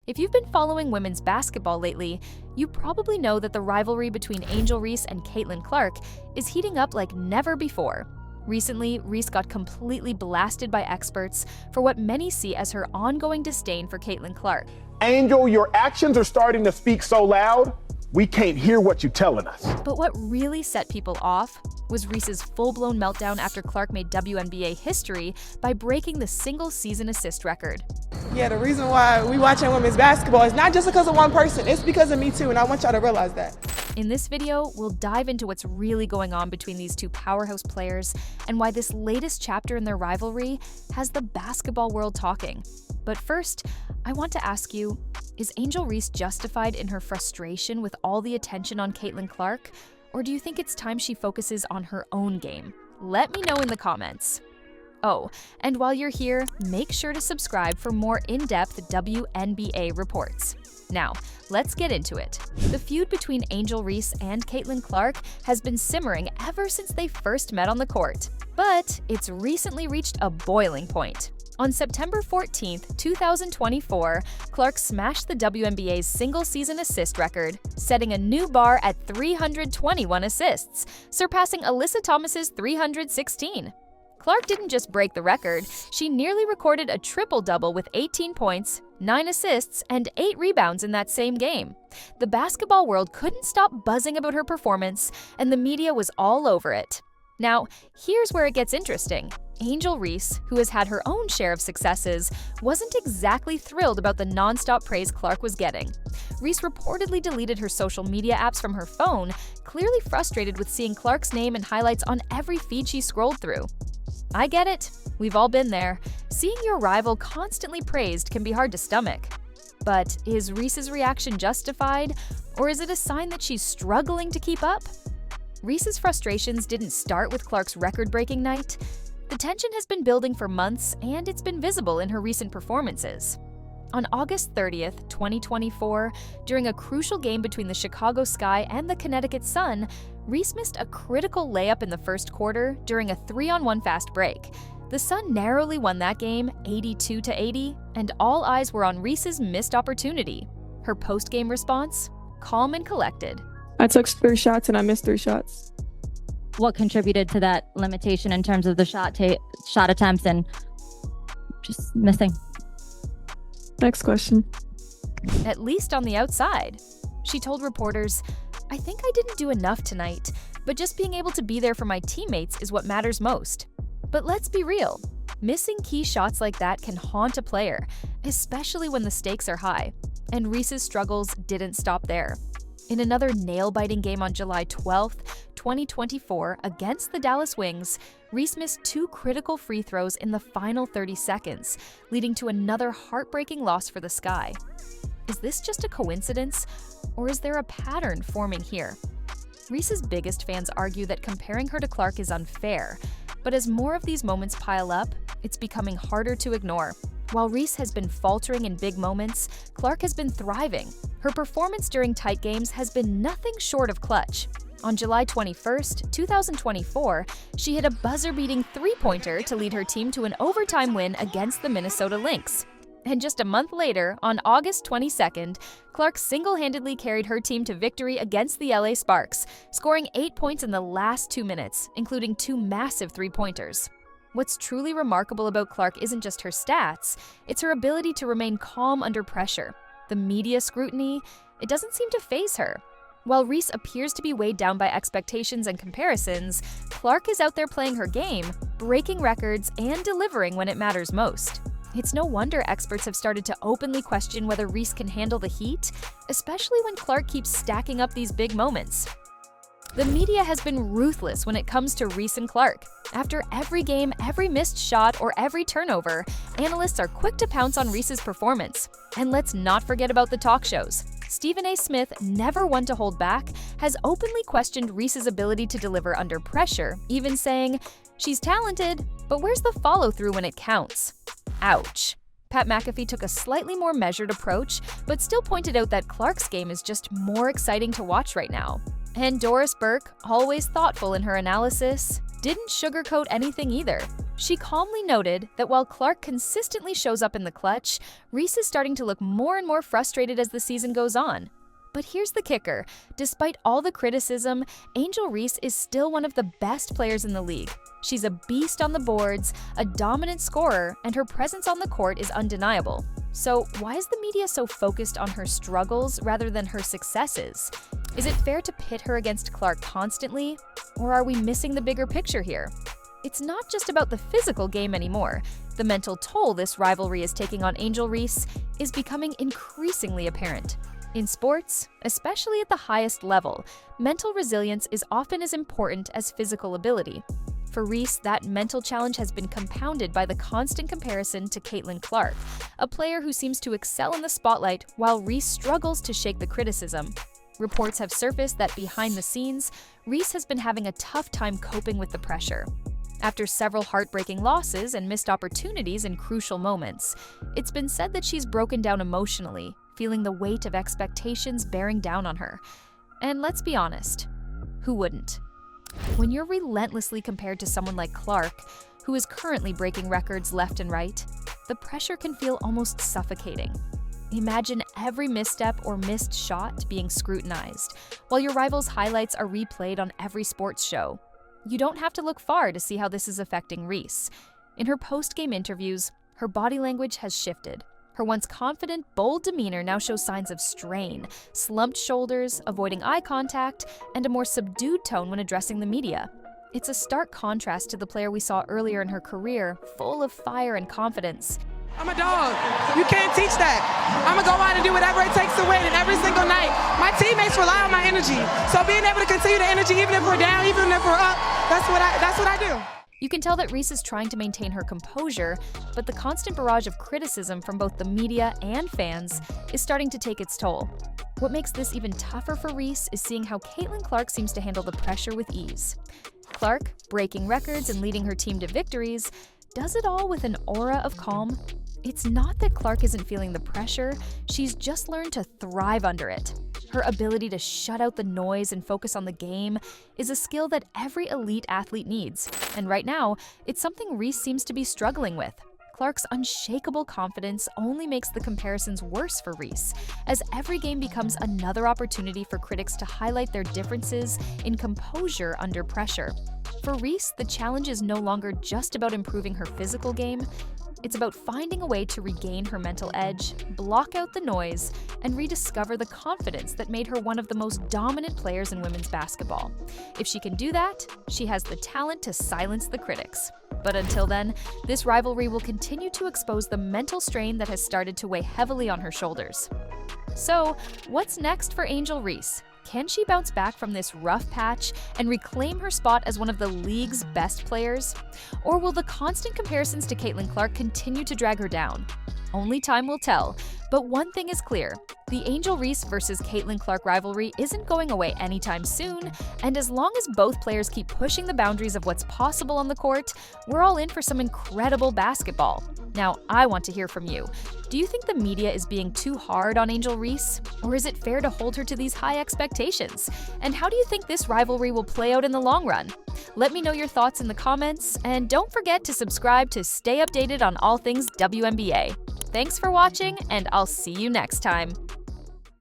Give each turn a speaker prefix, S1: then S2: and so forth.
S1: If you've been following women's basketball lately, you probably know that the rivalry between Angel Reese and Caitlin Clark is heating up like never before. Recently, Reese got completely blasted by experts for what many see as her ongoing disdain for Caitlin Clark.
S2: Angel, your actions are starting to speak so loud, we can't hear what you're telling us.
S1: But what really set people off was Reese's full-blown meltdown after Clark made WNBA history by breaking the single-season assist record.
S3: Yeah, the reason why we watching women's basketball is not just because of one person, it's because of me too, and I want y'all to realize that.
S1: In this video, we'll dive into what's really going on between these two powerhouse players and why this latest chapter in their rivalry has the basketball world talking. But first, I want to ask you, is Angel Reese justified in her frustration with all the attention on Caitlin Clark? Or do you think it's time she focuses on her own game? Let me know in the comments. Oh, and while you're here, make sure to subscribe for more in-depth WNBA reports. Now, let's get into it. The feud between Angel Reese and Caitlin Clark has been simmering ever since they first met on the court. But it's recently reached a boiling point. On September 14, 2024, Clark smashed the WNBA's single-season assist record, setting a new bar at 321 assists, surpassing Alyssa Thomas's 316. Clark didn't just break the record, she nearly recorded a triple-double with 18 points, 9 assists, and 8 rebounds in that same game. The basketball world couldn't stop buzzing about her performance, and the media was all over it. Now, here's where it gets interesting. Angel Reese, who has had her own share of successes, wasn't exactly thrilled about the non-stop praise Clark was getting. Reese reportedly deleted her social media apps from her phone, clearly frustrated with seeing Clark's name and highlights on every feed she scrolled through. I get it. We've all been there. Seeing your rival constantly praised can be hard to stomach. But is Reese's reaction justified, or is it a sign that she's struggling to keep up? Reese's frustrations didn't start with Clark's record-breaking night. The tension has been building for months, and it's been visible in her recent performances. On August 30th, 2024, during a crucial game between the Chicago Sky and the Connecticut Sun, Reese missed a critical layup in the first quarter during a 3-on-1 fast break. The Sun narrowly won that game, 82-80, and all eyes were on Reese's missed opportunity. Her post-game response? Calm and collected.
S3: I took 3 shots and I missed 3 shots.
S4: What contributed to that limitation in terms of the shot attempts and just missing?
S3: Next question.
S1: At least on the outside. She told reporters, "I think I didn't do enough tonight, but just being able to be there for my teammates is what matters most." But let's be real. Missing key shots like that can haunt a player, especially when the stakes are high. And Reese's struggles didn't stop there. In another nail-biting game on July 12th, 2024, against the Dallas Wings, Reese missed 2 critical free throws in the final 30 seconds, leading to another heartbreaking loss for the Sky. Is this just a coincidence, or is there a pattern forming here? Reese's biggest fans argue that comparing her to Clark is unfair, but as more of these moments pile up, it's becoming harder to ignore. While Reese has been faltering in big moments, Clark has been thriving. Her performance during tight games has been nothing short of clutch. On July 21st, 2024, she hit a buzzer-beating 3-pointer to lead her team to an overtime win against the Minnesota Lynx. And just a month later, on August 22nd, Clark single-handedly carried her team to victory against the LA Sparks, scoring 8 points in the last 2 minutes, including 2 massive 3-pointers. What's truly remarkable about Clark isn't just her stats, it's her ability to remain calm under pressure. The media scrutiny, it doesn't seem to faze her. While Reese appears to be weighed down by expectations and comparisons, Clark is out there playing her game, breaking records, and delivering when it matters most. It's no wonder experts have started to openly question whether Reese can handle the heat, especially when Clark keeps stacking up these big moments. The media has been ruthless when it comes to Reese and Clark. After every game, every missed shot, or every turnover, analysts are quick to pounce on Reese's performance. And let's not forget about the talk shows. Stephen A. Smith, never one to hold back, has openly questioned Reese's ability to deliver under pressure, even saying, "She's talented, but where's the follow-through when it counts?" Ouch. Pat McAfee took a slightly more measured approach, but still pointed out that Clark's game is just more exciting to watch right now. And Doris Burke, always thoughtful in her analysis, didn't sugarcoat anything either. She calmly noted that while Clark consistently shows up in the clutch, Reese is starting to look more and more frustrated as the season goes on. But here's the kicker. Despite all the criticism, Angel Reese is still one of the best players in the league. She's a beast on the boards, a dominant scorer, and her presence on the court is undeniable. So why is the media so focused on her struggles rather than her successes? Is it fair to pit her against Clark constantly? Or are we missing the bigger picture here? It's not just about the physical game anymore. The mental toll this rivalry is taking on Angel Reese is becoming increasingly apparent. In sports, especially at the highest level, mental resilience is often as important as physical ability. For Reese, that mental challenge has been compounded by the constant comparison to Caitlin Clark, a player who seems to excel in the spotlight while Reese struggles to shake the criticism. Reports have surfaced that behind the scenes, Reese has been having a tough time coping with the pressure. After several heartbreaking losses and missed opportunities in crucial moments, it's been said that she's broken down emotionally, feeling the weight of expectations bearing down on her. And let's be honest, who wouldn't? When you're relentlessly compared to someone like Clark, who is currently breaking records left and right, the pressure can feel almost suffocating. Imagine every misstep or missed shot being scrutinized, while your rival's highlights are replayed on every sports show. You don't have to look far to see how this is affecting Reese. In her post-game interviews, her body language has shifted. Her once confident, bold demeanor now shows signs of strain, slumped shoulders, avoiding eye contact, and a more subdued tone when addressing the media. It's a stark contrast to the player we saw earlier in her career, full of fire and confidence.
S3: I'm a dog. You can't teach that. I'm going to go out and do whatever it takes to win, and every single night. My teammates rely on my energy. So being able to continue the energy, even if we're down, even if we're up, that's what I do.
S1: You can tell that Reese is trying to maintain her composure, but the constant barrage of criticism from both the media and fans is starting to take its toll. What makes this even tougher for Reese is seeing how Caitlin Clark seems to handle the pressure with ease. Clark, breaking records and leading her team to victories, does it all with an aura of calm. It's not that Clark isn't feeling the pressure, she's just learned to thrive under it. Her ability to shut out the noise and focus on the game is a skill that every elite athlete needs, and right now, it's something Reese seems to be struggling with. Clark's unshakable confidence only makes the comparisons worse for Reese, as every game becomes another opportunity for critics to highlight their differences in composure under pressure. For Reese, the challenge is no longer just about improving her physical game. It's about finding a way to regain her mental edge, block out the noise, and rediscover the confidence that made her one of the most dominant players in women's basketball. If she can do that, she has the talent to silence the critics. But until then, this rivalry will continue to expose the mental strain that has started to weigh heavily on her shoulders. So, what's next for Angel Reese? Can she bounce back from this rough patch and reclaim her spot as one of the league's best players? Or will the constant comparisons to Caitlin Clark continue to drag her down? Only time will tell, but one thing is clear. The Angel Reese versus Caitlin Clark rivalry isn't going away anytime soon, and as long as both players keep pushing the boundaries of what's possible on the court, we're all in for some incredible basketball. Now, I want to hear from you. Do you think the media is being too hard on Angel Reese? Or is it fair to hold her to these high expectations? And how do you think this rivalry will play out in the long run? Let me know your thoughts in the comments, and don't forget to subscribe to stay updated on all things WNBA. Thanks for watching, and I'll see you next time.